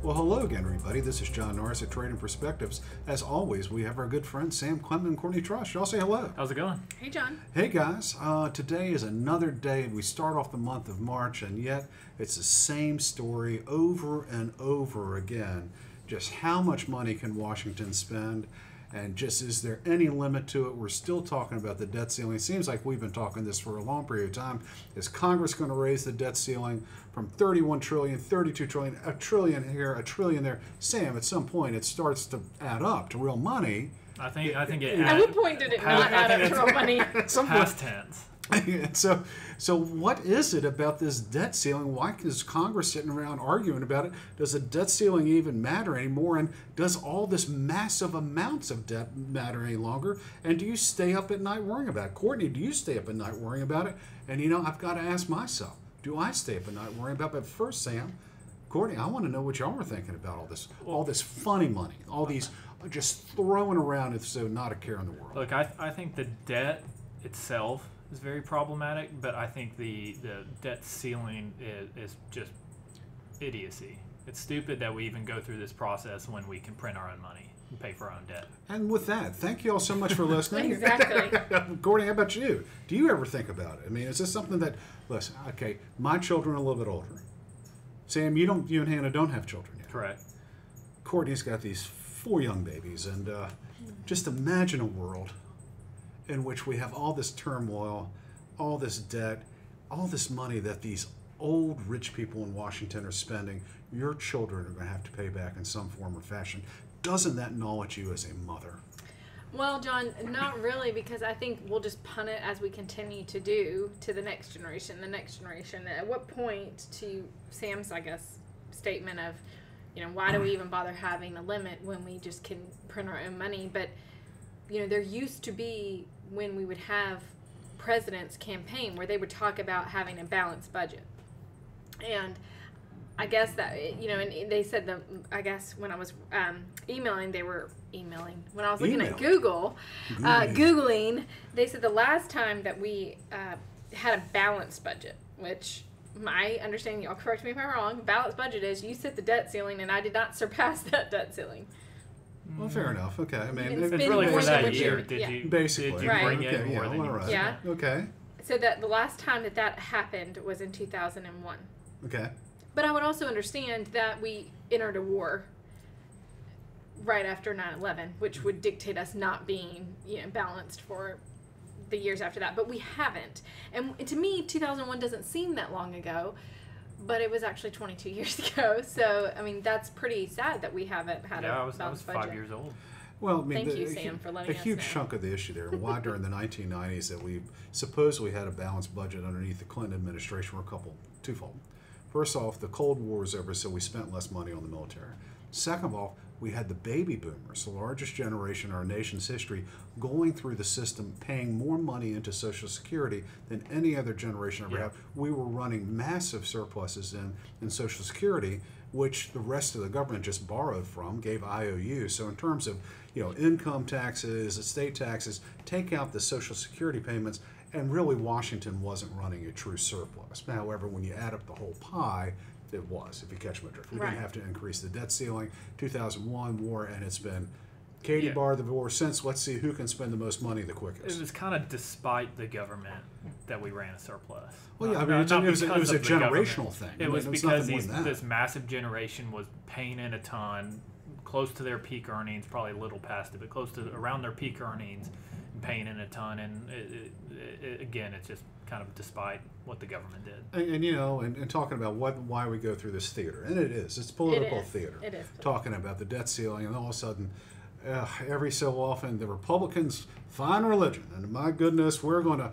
Well, hello again, everybody. This is John Norris at Trading Perspectives. As always, we have our good friends Sam Clement and Courtney Trush. Y'all say hello. How's it going? Hey, John. Hey, guys. Today is another day. We start off the month of March, and yet it's the same story over and over again. Just how much money can Washington spend? And just is there any limit to it? We're still talking about the debt ceiling. It seems like we've been talking this for a long period of time. Is Congress going to raise the debt ceiling from 31 trillion, 32 trillion, a trillion here, a trillion there? Sam, at some point it starts to add up to real money. I think it. At what point did it not add up to real money? Past tense. So what is it about this debt ceiling? Why is Congress sitting around arguing about it? Does the debt ceiling even matter anymore? And does all this massive amounts of debt matter any longer? And do you stay up at night worrying about it? Courtney, do you stay up at night worrying about it? And I've got to ask myself, do I stay up at night worrying about it? But first, Sam, Courtney, I want to know what y'all are thinking about all this funny money, all these just throwing around as though not a care in the world. Look, I think the debt itself is very problematic, but I think the debt ceiling is just idiocy. It's stupid that we even go through this process when we can print our own money and pay for our own debt. And with that, thank you all so much for listening. Exactly. Courtney, how about you? Do you ever think about it? I mean, is this something that, listen, okay, my children are a little bit older. Sam, you and Hannah don't have children yet. Correct. Courtney's got these 4 young babies, and just imagine a world in which we have all this turmoil, all this debt, all this money that these old rich people in Washington are spending. Your children are going to have to pay back in some form or fashion. Doesn't that gnaw at you as a mother? Well, John, not really, because I think we'll just punt it as we continue to do to the next generation, At what point, to Sam's, I guess, statement of, why do we even bother having a limit when we just can print our own money? But, there used to be when we would have president's campaign where they would talk about having a balanced budget. And I guess that, and they said I guess when I was emailing, they were emailing. When I was looking at Googling, they said the last time that we had a balanced budget, which my understanding, y'all correct me if I'm wrong, balanced budget is you set the debt ceiling and I did not surpass that debt ceiling. Well, fair enough. Okay. I mean, it's really for that year. Did you right. bring in more than you right. Yeah. Okay. So that the last time that happened was in 2001. Okay. But I would also understand that we entered a war right after 9/11, which would dictate us not being, balanced for the years after that. But we haven't. And to me, 2001 doesn't seem that long ago. But it was actually 22 years ago, so I mean that's pretty sad that we haven't had a balanced budget. I was 5 years old. Well, I mean, thank you, Sam, for letting us know. A huge chunk of the issue there, why during the 1990s that we supposedly had a balanced budget underneath the Clinton administration, were twofold. First off, the Cold War was over, so we spent less money on the military. Second of all, we had the baby boomers, the largest generation in our nation's history, going through the system, paying more money into Social Security than any other generation ever had. We were running massive surpluses in Social Security, which the rest of the government just borrowed from, gave IOU. So in terms of income taxes, estate taxes, take out the Social Security payments, and really Washington wasn't running a true surplus. However, when you add up the whole pie, it was, if you catch my drift. We didn't have to increase the debt ceiling. 2001 war, and it's been Katie bar the war since. Let's see who can spend the most money the quickest. It was kind of despite the government that we ran a surplus. Well, yeah, I mean, it was a generational thing. It was because this massive generation was paying in a ton, close to their peak earnings, probably a little past it, but close to around their peak earnings, and paying in a ton. And again, it's just kind of despite what the government did. And talking about why we go through this theater. And it's political theater. It is. Talking about the debt ceiling, and all of a sudden, every so often, the Republicans find religion. And my goodness, we're gonna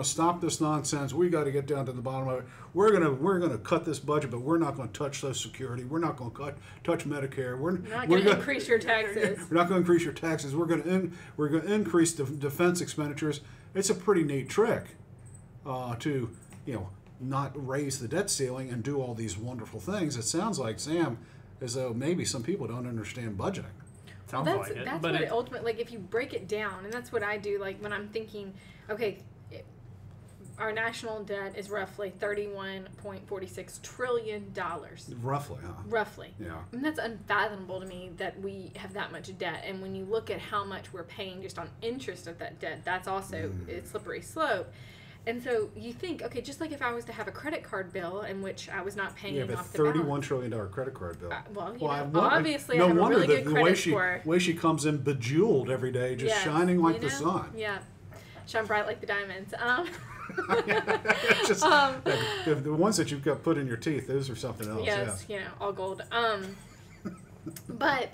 stop this nonsense. We got to get down to the bottom of it. We're gonna cut this budget, but we're not going to touch Social Security. We're not going to touch Medicare. We're not going to increase your taxes. We're not going to increase your taxes. We're going to increase defense expenditures. It's a pretty neat trick to not raise the debt ceiling and do all these wonderful things. It sounds like, Sam, as though maybe some people don't understand budgeting. Sounds that's like it. That's but what it ultimately, like if you break it down, and that's what I do, like when I'm thinking, okay, our national debt is roughly $31.46 trillion. Roughly, huh? Roughly. Yeah. And that's unfathomable to me that we have that much debt. And when you look at how much we're paying just on interest of that debt, that's also a slippery slope. And so you think, okay, just like if I was to have a credit card bill in which I was not paying but off the $31 balance. trillion credit card bill. Obviously I have a really good credit score. Way she comes in bejeweled every day, just shining like the sun. Yeah. Shine bright like the diamonds. Just, the ones that you've got put in your teeth, those are something else. Yes, all gold. But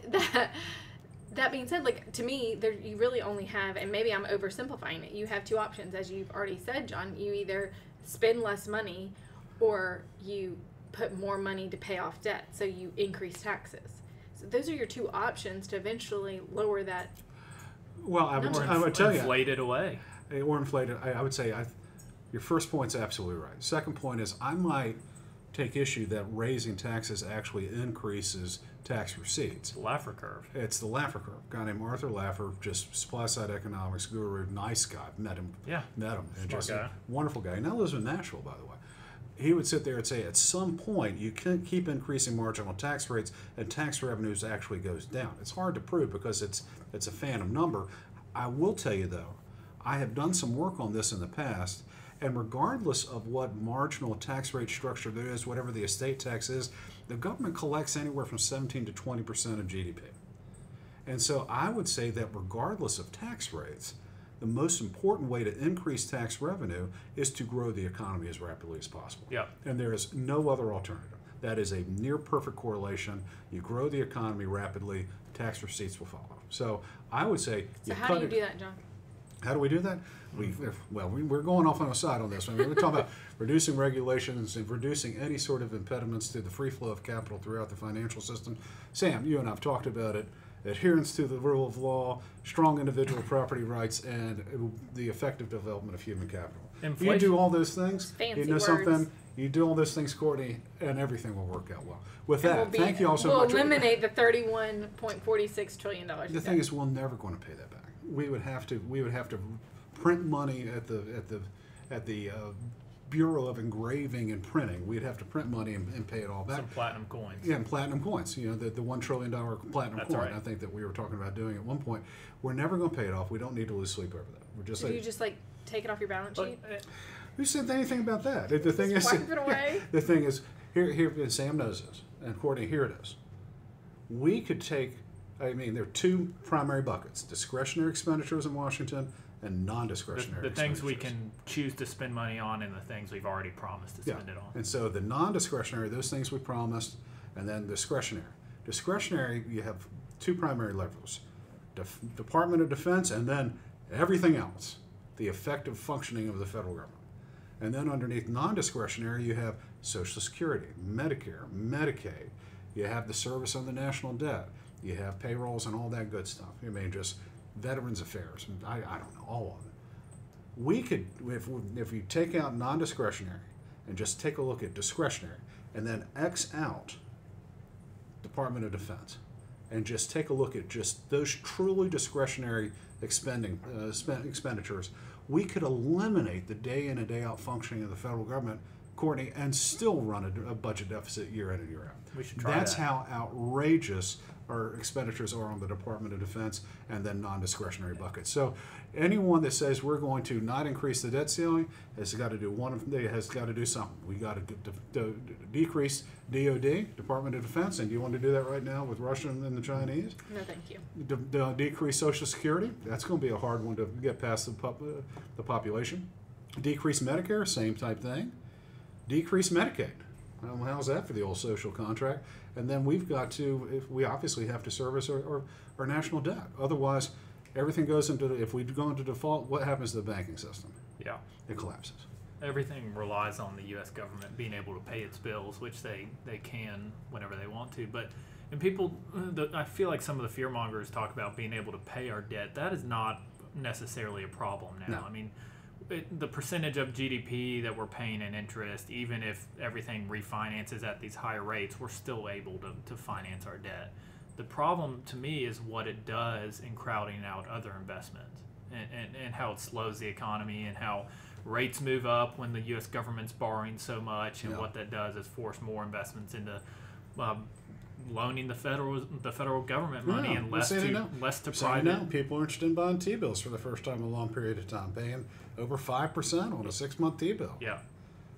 that being said, like, to me, you really only have, and maybe I'm oversimplifying it, you have two options, as you've already said, John. You either spend less money or you put more money to pay off debt, so you increase taxes. So those are your two options to eventually lower that. Well, I would tell you. Inflate it away. Or inflated. I would say your first point's absolutely right. Second point is I might take issue that raising taxes actually increases tax receipts. Laffer curve. It's the Laffer curve. A guy named Arthur Laffer, just supply side economics guru, nice guy. Met him. And just guy. A wonderful guy. He now lives in Nashville, by the way. He would sit there and say, at some point, you can keep increasing marginal tax rates, and tax revenues actually goes down. It's hard to prove because it's a phantom number. I will tell you though, I have done some work on this in the past, and regardless of what marginal tax rate structure there is, whatever the estate tax is, the government collects anywhere from 17 to 20% of GDP. And so I would say that regardless of tax rates, the most important way to increase tax revenue is to grow the economy as rapidly as possible. Yeah. And there is no other alternative. That is a near perfect correlation. You grow the economy rapidly, tax receipts will follow. So I would say... So how do you do that, John? How do we do that? We're going off on a side on this. I mean, we're talking about reducing regulations and reducing any sort of impediments to the free flow of capital throughout the financial system. Sam, you and I have talked about it. Adherence to the rule of law, strong individual property rights, and the effective development of human capital. Inflation. You do all those things, Fancy you know words. something, you do all those things, Courtney, and everything will work out well. With that, thank you all so much. We'll eliminate the $31.46 trillion. The thing is, we're never going to pay that back. We would have to print money at the Bureau of Engraving and Printing. We'd have to print money and pay it all back. Some platinum coins. Yeah, and platinum coins. You know, the $1 trillion platinum That's coin. right. I think that we were talking about doing at one point. We're never going to pay it off. We don't need to lose sleep over that. We're just Do you just take it off your balance sheet? who said anything about that? The thing is, wipe it away? The thing is, here, and Sam knows this, and Courtney, here it is. We could take. I mean, there are two primary buckets: discretionary expenditures in Washington and non-discretionary. The things we can choose to spend money on, and the things we've already promised to spend it on. And so the non-discretionary, those things we promised, and then discretionary. Discretionary, you have two primary levels: Department of Defense, and then everything else, the effective functioning of the federal government. And then underneath non-discretionary, you have Social Security, Medicare, Medicaid. You have the service on the national debt. You have payrolls and all that good stuff. I mean, just Veterans Affairs. I don't know, all of it. We could, if we take out non-discretionary and just take a look at discretionary, and then X out Department of Defense, and just take a look at just those truly discretionary expenditures, we could eliminate the day in and day out functioning of the federal government, Courtney, and still run a budget deficit year in and year out. We should try That's that. how outrageous our expenditures are on the Department of Defense and then non-discretionary buckets. So anyone that says we're going to not increase the debt ceiling has got to do something. We got to decrease DOD, Department of Defense, and do you want to do that right now with Russia and the Chinese? No, thank you. Decrease Social Security. That's going to be a hard one to get past the population. Decrease Medicare, same type thing. Decrease Medicaid. Well, how's that for the old social contract? And then we obviously have to service our national debt. Otherwise, everything goes if we go into default, what happens to the banking system? Yeah. It collapses. Everything relies on the U.S. government being able to pay its bills, which they can whenever they want to. And people, I feel like some of the fear mongers talk about being able to pay our debt. That is not necessarily a problem now. No. I mean, the percentage of GDP that we're paying in interest, even if everything refinances at these higher rates, we're still able to finance our debt. The problem to me is what it does in crowding out other investments and how it slows the economy and how rates move up when the U.S. government's borrowing so much, and Yeah. what that does is force more investments into loaning the federal government money Yeah, and we're less saying to no. less to Saying private. now, people are interested in buying T-bills for the first time in a long period of time, paying over 5% on a 6-month T-bill. Yeah.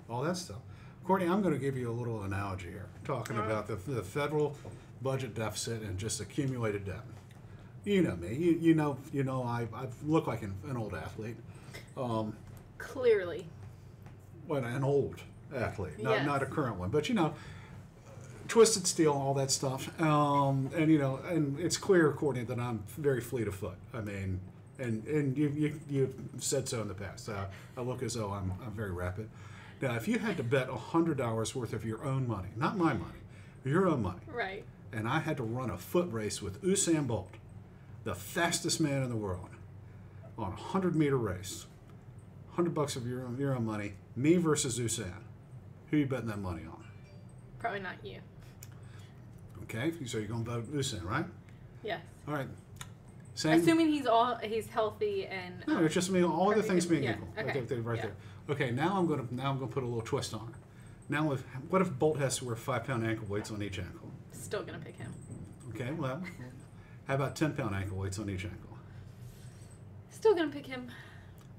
All that stuff. Courtney, I'm going to give you a little analogy here, talking about the federal budget deficit and just accumulated debt. You know me. You know. I look like an old athlete. Clearly. Well, an old athlete, Yes. not a current one, but twisted steel, all that stuff. And it's clear, Courtney, that I'm very fleet of foot. I mean, and you've said so in the past. I look as though I'm very rapid. Now, if you had to bet $100 worth of your own money, not my money, your own money, Right. and I had to run a foot race with Usain Bolt, the fastest man in the world, on a 100-meter race, $100 of your own money, me versus Usain, who you betting that money on? Probably not you. Okay, so you're going to vote Usain, right? Yes. All right. Same. Assuming he's healthy and No, it's just all other things being yeah, equal. okay, Right yeah. there. Okay, now I'm going to put a little twist on it. Now, what if Bolt has to wear 5-pound ankle weights on each ankle? Still gonna pick him. Okay, well, how about 10-pound ankle weights on each ankle? Still gonna pick him.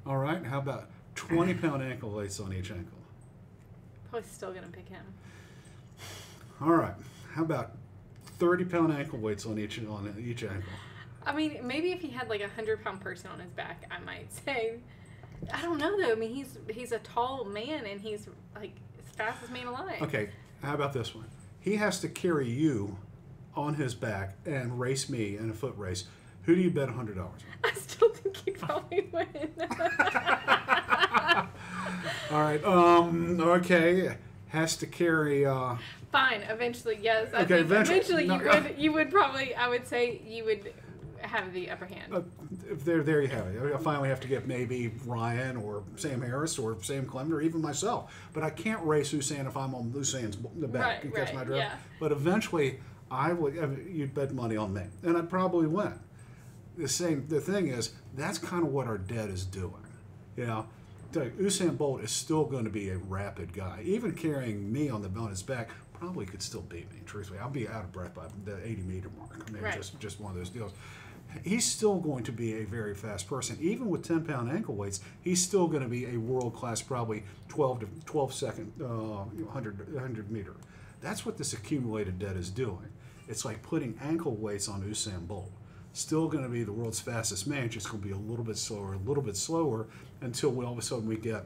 All right, how about 20-pound ankle weights on each ankle? Probably still gonna pick him. All right, how about 30-pound ankle weights on each ankle? I mean, maybe if he had like 100-pound person on his back, I might say. I don't know though. I mean, he's a tall man and he's like fastest man alive. Okay, how about this one? He has to carry you on his back and race me in a foot race. Who do you bet $100 on? I still think he'd probably win. All right. Okay. Has to carry. Fine. Eventually, yes. I Okay, think eventually. you would probably. I would say you would have the upper hand. There you have it. I finally have to get maybe Ryan or Sam Harris or Sam Clement or even myself. But I can't race Usain if I'm on Usain's the back. Right, You catch right, my drift? yeah. But eventually, you'd bet money on me, and I'd probably win. The thing is, that's kind of what our debt is doing. Usain Bolt is still going to be a rapid guy. Even carrying me on his back probably could still beat me. Truthfully, I'll be out of breath by the 80-meter mark. I mean, Right. just one of those deals. He's still going to be a very fast person. Even with 10-pound ankle weights, he's still going to be a world-class, probably 12-second 100 meter. That's what this accumulated debt is doing. It's like putting ankle weights on Usain Bolt. Still going to be the world's fastest man, just going to be a little bit slower until all of a sudden we get,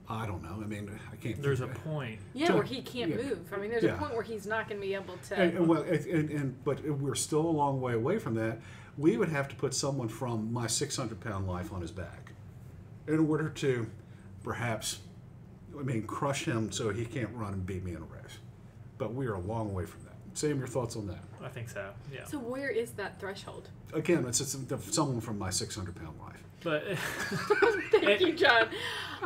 I don't know. I mean, I can't. There's a point. Yeah, where he can't move. I mean, there's Yeah. a point where he's not going to be able to. But we're still a long way away from that. We would have to put someone from my 600-pound life on his back in order to perhaps, crush him so he can't run and beat me in a race. But we are a long way from that. Sam, your thoughts on that? I think so. Yeah. So where is that threshold? Again, it's someone from my 600-pound life. But Thank you, John.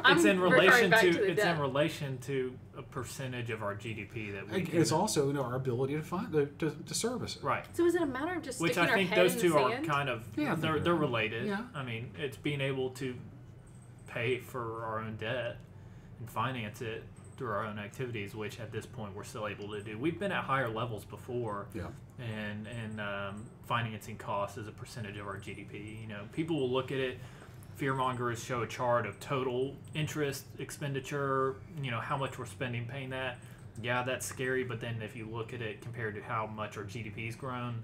it's in referring relation back to the it's debt. in relation to a percentage of our GDP that we It's can, also our ability to service it. right. So is it a matter of just Which sticking I our think head those in two the are sand? kind of Yeah, I think they're they're- related. yeah. I mean, it's being able to pay for our own debt and finance it through our own activities, which at this point we're still able to do. We've been at higher levels before, Yeah. and financing costs as a percentage of our GDP. People will look at it. Fearmongers show a chart of total interest expenditure. How much we're spending paying that. Yeah, that's scary. But then if you look at it compared to how much our GDP's grown,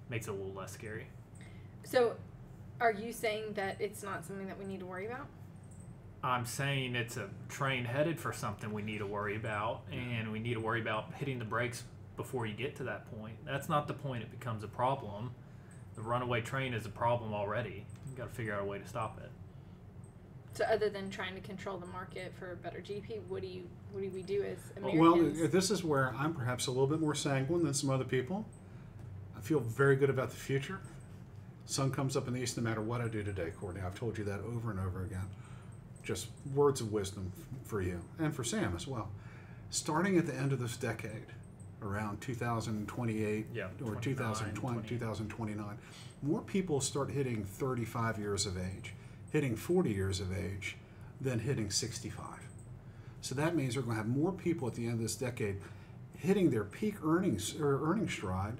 it makes it a little less scary. So, are you saying that it's not something that we need to worry about? I'm saying it's a train headed for something we need to worry about, and we need to worry about hitting the brakes before you get to that point. That's not the point it becomes a problem. The runaway train is a problem already. You've got to figure out a way to stop it. So, other than trying to control the market for a better GDP, what do we do as Americans? Well, this is where I'm perhaps a little bit more sanguine than some other people. I feel very good about the future. Sun comes up in the east no matter what I do today, Courtney. I've told you that over and over again. Just words of wisdom for you and for Sam as well. Starting at the end of this decade, around 2028 or 2020, 2029, more people start hitting 35 years of age. hitting 40 years of age than hitting 65. So that means we're going to have more people at the end of this decade hitting their peak earnings or earning stride,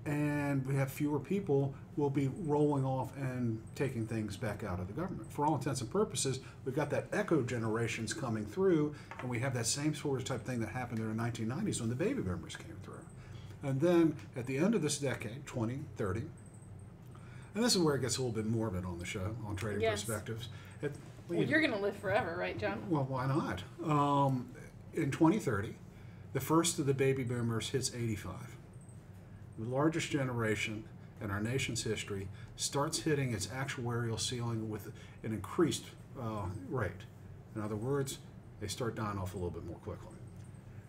and we have fewer people will be rolling off and taking things back out of the government. For all intents and purposes, we've got that echo generations coming through, and we have that same sort of type thing that happened in the 1990s when the baby boomers came through. And then at the end of this decade, 2030, and this is where it gets a little bit morbid on the show, on Trading Perspectives. Well, you're going to live forever, right, John? Well, why not? In 2030, the first of the baby boomers hits 85. The largest generation in our nation's history starts hitting its actuarial ceiling with an increased rate. In other words, they start dying off a little bit more quickly.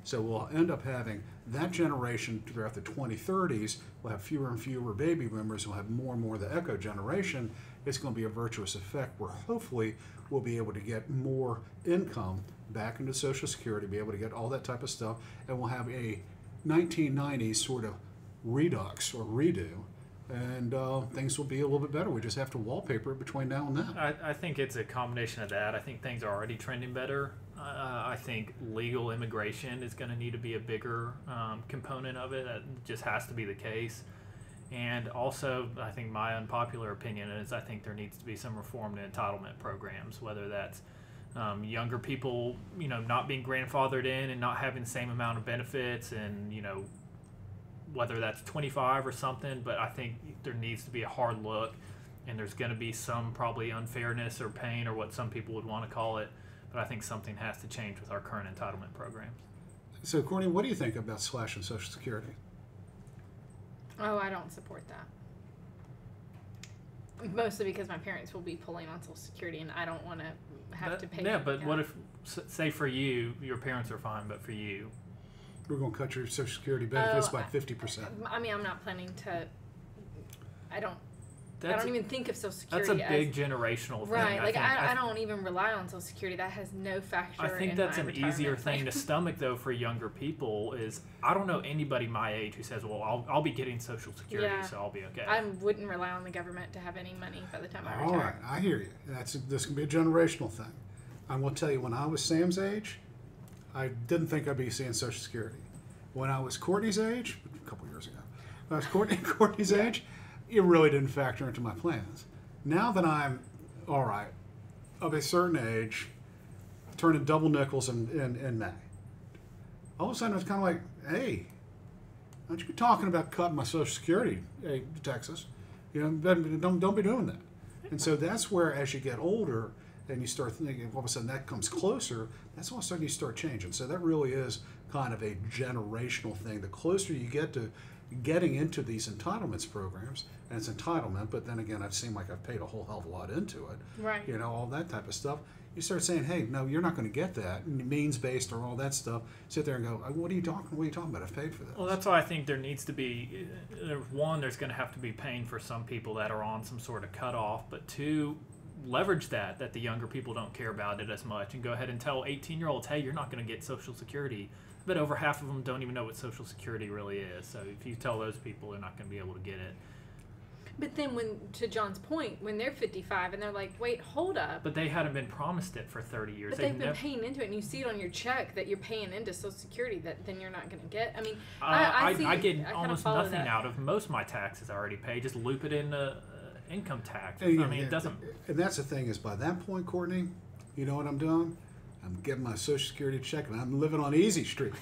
So we'll end up having that generation throughout the 2030s. We'll have fewer and fewer baby boomers. We'll have more and more of the echo generation. It's going to be a virtuous effect where hopefully we'll be able to get more income back into Social Security, be able to get all that type of stuff, and we'll have a 1990s sort of redux or redo, and things will be a little bit better. We just have to wallpaper it between now and then. I think it's a combination of that. I think things are already trending better. I think legal immigration is going to need to be a bigger component of it. That just has to be the case. And also, I think my unpopular opinion is I think there needs to be some reform to entitlement programs, whether that's younger people, not being grandfathered in and not having the same amount of benefits, and, whether that's 25 or something. But I think there needs to be a hard look, and there's going to be some probably unfairness or pain or what some people would want to call it. But I think something has to change with our current entitlement programs. So, Courtney, what do you think about slashing Social Security? Oh, I don't support that. Mostly because my parents will be pulling on Social Security, and I don't want to have to pay. Yeah, but what if, say for you, your parents are fine, but for you? We're going to cut your Social Security benefits by 50%. I mean, I'm not planning to. I don't even think of Social Security. That's a big generational thing. Right. I don't even rely on Social Security. That has no factor in my I think that's an easier plan. thing to stomach, though, for younger people. Is I don't know anybody my age who says, well, I'll be getting Social Security, so I'll be okay. I wouldn't rely on the government to have any money by the time I retire. All right. I hear you. This can be a generational thing. I will tell you, when I was Sam's age, I didn't think I'd be seeing Social Security. When I was Courtney's age, a couple years ago, when I was Courtney's age, it really didn't factor into my plans. Now that I'm, all right, of a certain age, turning double nickels in May, all of a sudden it's kind of like, hey, don't you be talking about cutting my Social Security, hey, Texas. Don't be doing that. And so that's where, as you get older and you start thinking, all of a sudden that comes closer, that's all of a sudden you start changing. So that really is kind of a generational thing. The closer you get to getting into these entitlements programs, and it's entitlement, but then again, I've seemed like I've paid a whole hell of a lot into it. Right. All that type of stuff. You start saying, hey, no, you're not going to get that, means-based or all that stuff. Sit there and go, what are you talking about? I've paid for this. Well, that's why I think there needs to be, one, there's going to have to be pain for some people that are on some sort of cutoff, but two, leverage that the younger people don't care about it as much, and go ahead and tell 18-year-olds, hey, you're not going to get Social Security. But over half of them don't even know what Social Security really is. So if you tell those people, they're not going to be able to get it. But then to John's point, when they're 55 and they're like, wait, hold up. But they hadn't been promised it for 30 years. But they've been paying into it, and you see it on your check that you're paying into Social Security that then you're not going to get. I mean, I get almost nothing out of most of my taxes I already pay. Just loop it into income tax. It doesn't. And that's the thing is, by that point, Courtney, you know what I'm doing? I'm getting my Social Security check, and I'm living on Easy Street,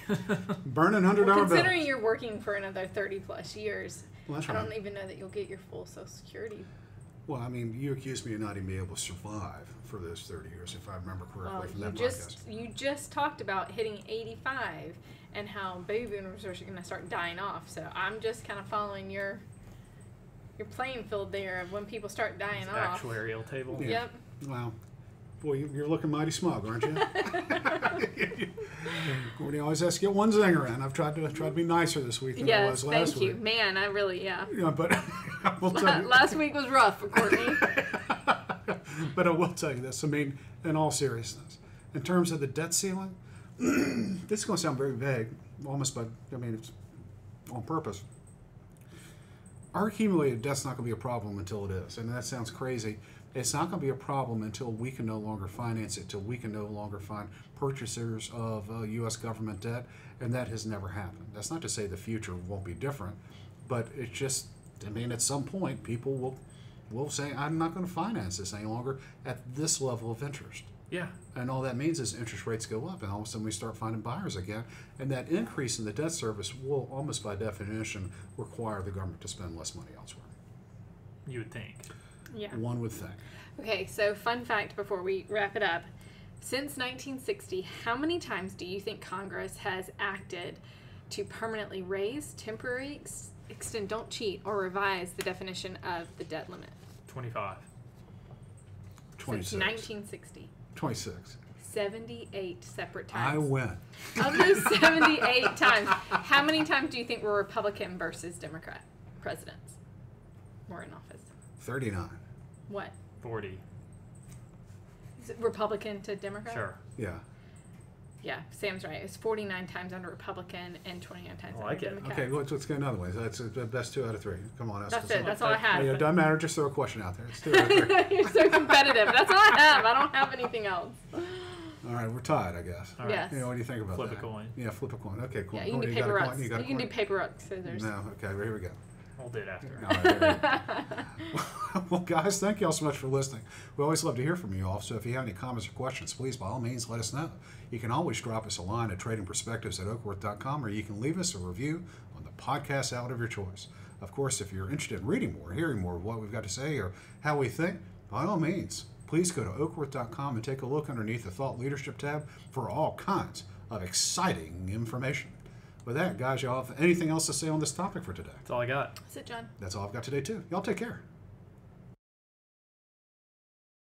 burning $100 bills. Considering you're working for another 30-plus years, well, that's I right. don't even know that you'll get your full Social Security. Well, I mean, you accused me of not even being able to survive for those 30 years, if I remember correctly from that podcast. You just talked about hitting 85 and how baby boomers are going to start dying off. So I'm just kind of following your playing field there of when people start dying off. Actuarial table. Yeah. Yep. Wow. Boy, you're looking mighty smug, aren't you? Courtney always has to get one zinger in. I've tried to be nicer this week than I was last week. Thank you. Man, I really, Yeah, but I will tell you. Last week was rough for Courtney. But I will tell you this. I mean, in all seriousness, in terms of the debt ceiling, this is going to sound very vague, almost, but I mean, it's on purpose. Our accumulated debt's not going to be a problem until it is, and that sounds crazy. It's not going to be a problem until we can no longer finance it, till we can no longer find purchasers of U.S. government debt, and that has never happened. That's not to say the future won't be different, but it's just, I mean, at some point, people will say, I'm not going to finance this any longer at this level of interest. Yeah. And all that means is interest rates go up, and all of a sudden we start finding buyers again. And that increase in the debt service will, almost by definition, require the government to spend less money elsewhere. You would think. Yeah. One would think. Okay, so fun fact before we wrap it up. Since 1960, how many times do you think Congress has acted to permanently raise, temporarily extend, don't cheat, or revise the definition of the debt limit? 25. 26. Since 1960. 26. 78 separate times. I win. Of those 78 times, how many times do you think were Republican versus Democrat presidents were in office? 39. What? 40. Is it Republican to Democrat? Sure. Yeah. Yeah, Sam's right. It's 49 times under Republican and 29 times I like under it. Democrat. Okay, let's go another way. That's the best 2 out of 3. Come on, That's it. That's all I have. Hey, it doesn't matter. Just throw a question out there. It's 2 out of 3. You're so competitive. That's all I have. I don't have anything else. All right, we're tied, I guess. All right. Yes. You know, what do you think about Flip that? a coin. Yeah, flip a coin. Okay, cool. Yeah, you can do paper rocks. You can do paper rocks, scissors. No, okay, well, here we go. I'll do it after. All right, there we go. Well, guys, thank you all so much for listening. We always love to hear from you all, so if you have any comments or questions, please, by all means, let us know. You can always drop us a line at tradingperspectives@oakworth.com, or you can leave us a review on the podcast outlet of your choice. Of course, if you're interested in reading more, hearing more of what we've got to say or how we think, by all means, please go to oakworth.com and take a look underneath the Thought Leadership tab for all kinds of exciting information. With that, guys, y'all have anything else to say on this topic for today? That's all I got. That's it, John. That's all I've got today, too. Y'all take care.